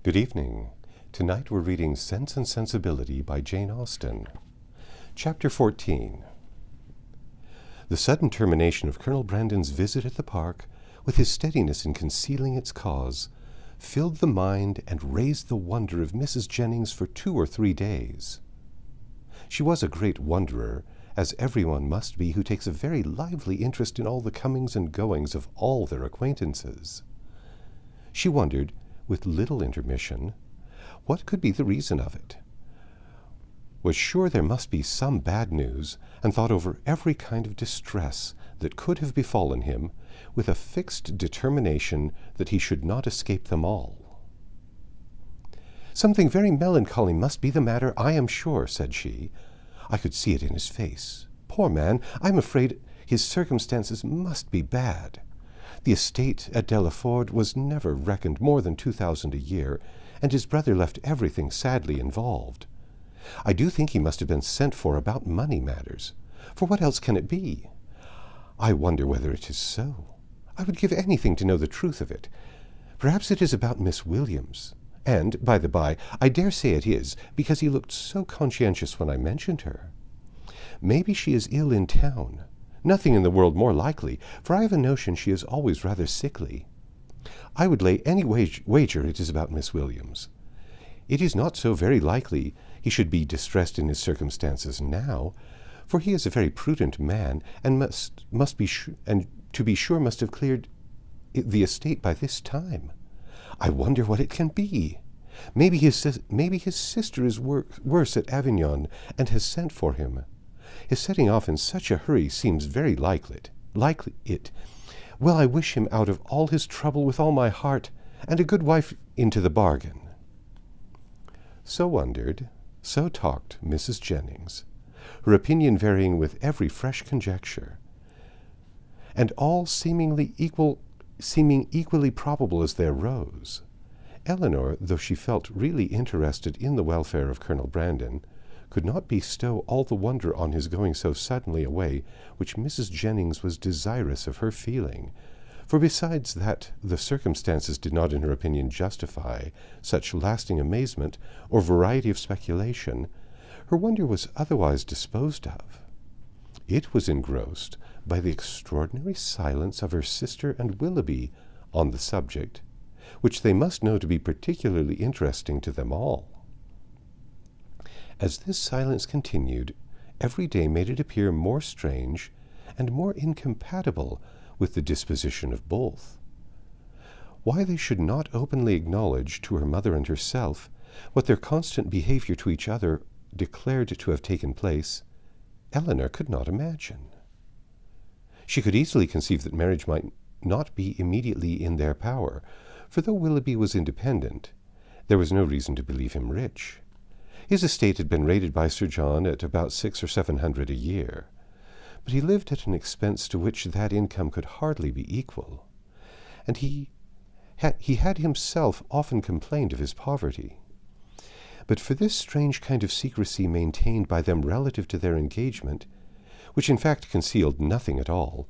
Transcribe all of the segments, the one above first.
Good evening. Tonight we're reading Sense and Sensibility by Jane Austen. Chapter 14. The sudden termination of Colonel Brandon's visit at the park, with his steadiness in concealing its cause, filled the mind and raised the wonder of Mrs. Jennings for 2 or 3 days. She was a great wonderer, as everyone must be who takes a very lively interest in all the comings and goings of all their acquaintances. She wondered, with little intermission, what could be the reason of it, was sure there must be some bad news, and thought over every kind of distress that could have befallen him, with a fixed determination that he should not escape them all. "Something very melancholy must be the matter, I am sure," said she. "I could see it in his face. Poor man, I'm afraid his circumstances must be bad. The estate at Delaford was never reckoned more than 2,000 a year, and his brother left everything sadly involved. I do think he must have been sent for about money matters, for what else can it be? I wonder whether it is so. I would give anything to know the truth of it. Perhaps it is about Miss Williams, and, by the by, I dare say it is, because he looked so conscientious when I mentioned her. Maybe she is ill in town. Nothing in the world more likely, for I have a notion she is always rather sickly. I would lay any wager it is about Miss Williams. It is not so very likely he should be distressed in his circumstances now, for he is a very prudent man, and must have cleared the estate by this time. I wonder what it can be. Maybe his sister is worse at Avignon, and has sent for him. His setting off in such a hurry seems very likely it. Well, I wish him out of all his trouble with all my heart, and a good wife into the bargain." So wondered, so talked Mrs. Jennings, her opinion varying with every fresh conjecture, and all seeming equally probable as they arose. Elinor, though she felt really interested in the welfare of Colonel Brandon, could not bestow all the wonder on his going so suddenly away which Mrs. Jennings was desirous of her feeling, for besides that the circumstances did not in her opinion justify such lasting amazement or variety of speculation, her wonder was otherwise disposed of. It was engrossed by the extraordinary silence of her sister and Willoughby on the subject, which they must know to be particularly interesting to them all. As this silence continued, every day made it appear more strange and more incompatible with the disposition of both. Why they should not openly acknowledge to her mother and herself what their constant behavior to each other declared to have taken place, Elinor could not imagine. She could easily conceive that marriage might not be immediately in their power, for though Willoughby was independent, there was no reason to believe him rich. His estate had been rated by Sir John at about 600 or 700 a year, but he lived at an expense to which that income could hardly be equal, and he had himself often complained of his poverty. But for this strange kind of secrecy maintained by them relative to their engagement, which in fact concealed nothing at all,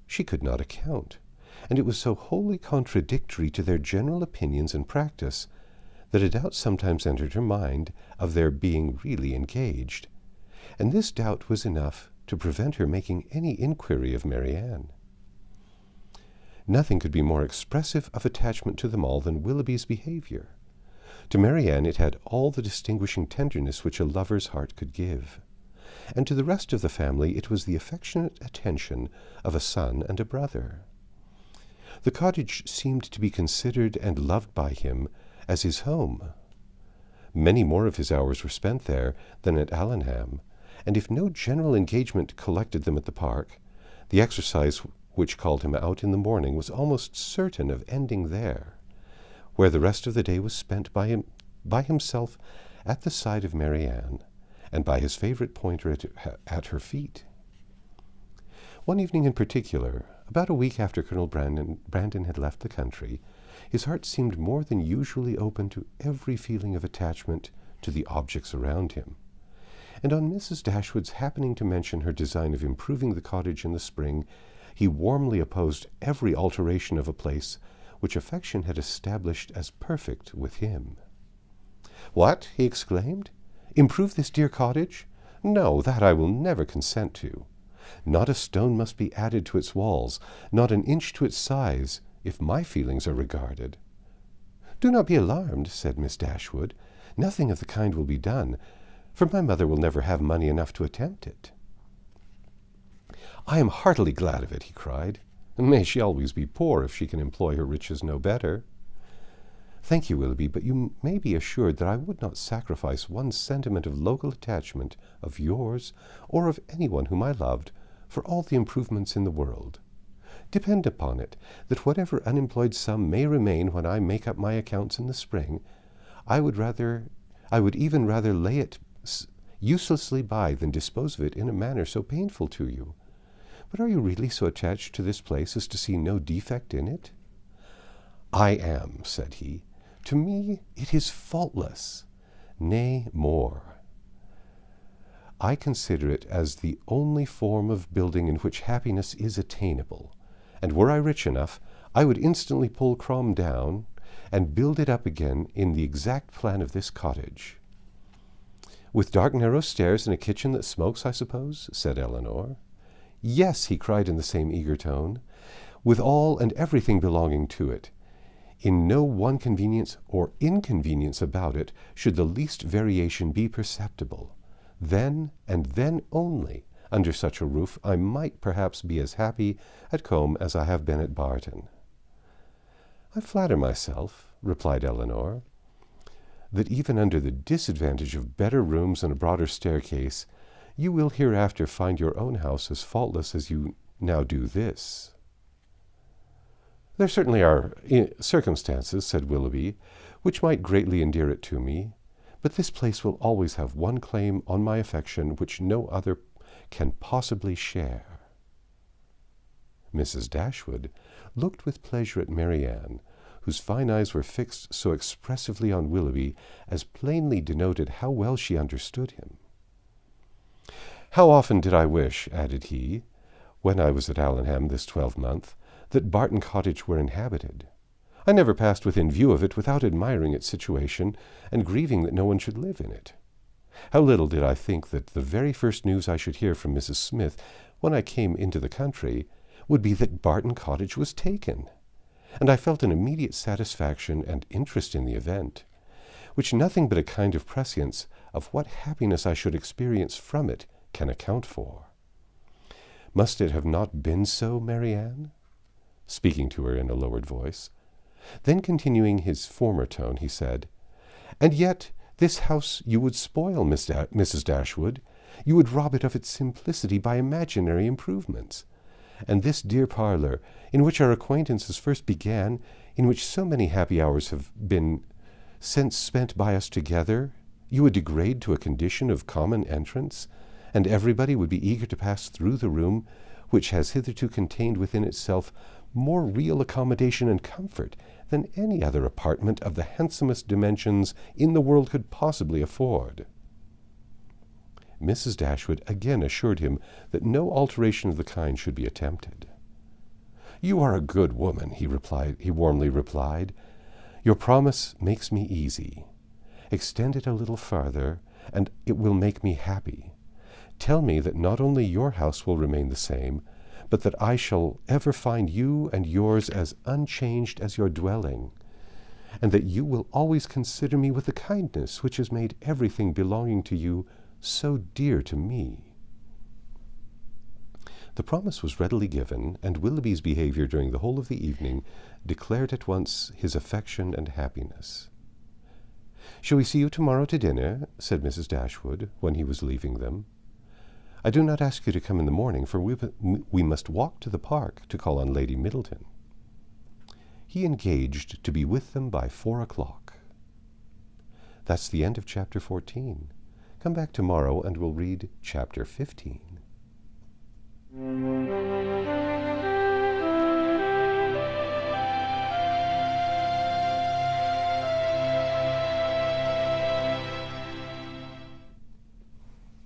she could not account, and it was so wholly contradictory to their general opinions and practice that a doubt sometimes entered her mind of their being really engaged, and this doubt was enough to prevent her making any inquiry of Marianne. Nothing could be more expressive of attachment to them all than Willoughby's behavior. To Marianne it had all the distinguishing tenderness which a lover's heart could give, and to the rest of the family it was the affectionate attention of a son and a brother. The cottage seemed to be considered and loved by him as his home. Many more of his hours were spent there than at Allenham, and if no general engagement collected them at the park, the exercise which called him out in the morning was almost certain of ending there, where the rest of the day was spent by himself at the side of Marianne, and by his favourite pointer at her feet. One evening in particular, about a week after Colonel Brandon had left the country, his heart seemed more than usually open to every feeling of attachment to the objects around him, and on Mrs. Dashwood's happening to mention her design of improving the cottage in the spring, he warmly opposed every alteration of a place which affection had established as perfect with him. "What!" he exclaimed. "Improve this dear cottage? No, that I will never consent to. Not a stone must be added to its walls, not an inch to its size, if my feelings are regarded." "Do not be alarmed," said Miss Dashwood. "Nothing of the kind will be done, for my mother will never have money enough to attempt it." "I am heartily glad of it," he cried. "May she always be poor if she can employ her riches no better." "Thank you, Willoughby, but you may be assured that I would not sacrifice one sentiment of local attachment of yours or of anyone whom I loved for all the improvements in the world. Depend upon it that whatever unemployed sum may remain when I make up my accounts in the spring, I would even rather lay it uselessly by than dispose of it in a manner so painful to you. But are you really so attached to this place as to see no defect in it?" "I am," said he. "To me it is faultless. Nay, more. I consider it as the only form of building in which happiness is attainable, and were I rich enough, I would instantly pull Crom down and build it up again in the exact plan of this cottage." "With dark narrow stairs and a kitchen that smokes, I suppose?" said Elinor. "Yes," he cried in the same eager tone, "with all and everything belonging to it. In no one convenience or inconvenience about it should the least variation be perceptible. Then, and then only, under such a roof, I might perhaps be as happy at Combe as I have been at Barton." "I flatter myself," replied Elinor, "that even under the disadvantage of better rooms and a broader staircase, you will hereafter find your own house as faultless as you now do this." "There certainly are circumstances," said Willoughby, "which might greatly endear it to me, but this place will always have one claim on my affection which no other can possibly share." Mrs. Dashwood looked with pleasure at Marianne, whose fine eyes were fixed so expressively on Willoughby as plainly denoted how well she understood him. "How often did I wish," added he, "when I was at Allenham this 12-month, that Barton Cottage were inhabited. I never passed within view of it without admiring its situation, and grieving that no one should live in it. How little did I think that the very first news I should hear from Mrs. Smith, when I came into the country, would be that Barton Cottage was taken, and I felt an immediate satisfaction and interest in the event, which nothing but a kind of prescience of what happiness I should experience from it can account for. Must it have not been so, Marianne?" speaking to her in a lowered voice. Then continuing his former tone, he said, "And yet this house you would spoil, Mrs. Dashwood. You would rob it of its simplicity by imaginary improvements. And this dear parlour, in which our acquaintances first began, in which so many happy hours have been since spent by us together, you would degrade to a condition of common entrance, and everybody would be eager to pass through the room, which has hitherto contained within itself more real accommodation and comfort than any other apartment of the handsomest dimensions in the world could possibly afford." Mrs. Dashwood again assured him that no alteration of the kind should be attempted. "You are a good woman," he warmly replied. "Your promise makes me easy. Extend it a little farther, and it will make me happy. Tell me that not only your house will remain the same, but that I shall ever find you and yours as unchanged as your dwelling, and that you will always consider me with the kindness which has made everything belonging to you so dear to me." The promise was readily given, and Willoughby's behaviour during the whole of the evening declared at once his affection and happiness. "Shall we see you tomorrow to dinner?" said Mrs. Dashwood, when he was leaving them. "I do not ask you to come in the morning, for we must walk to the park to call on Lady Middleton." He engaged to be with them by 4 o'clock. That's the end of chapter 14. Come back tomorrow and we'll read chapter 15.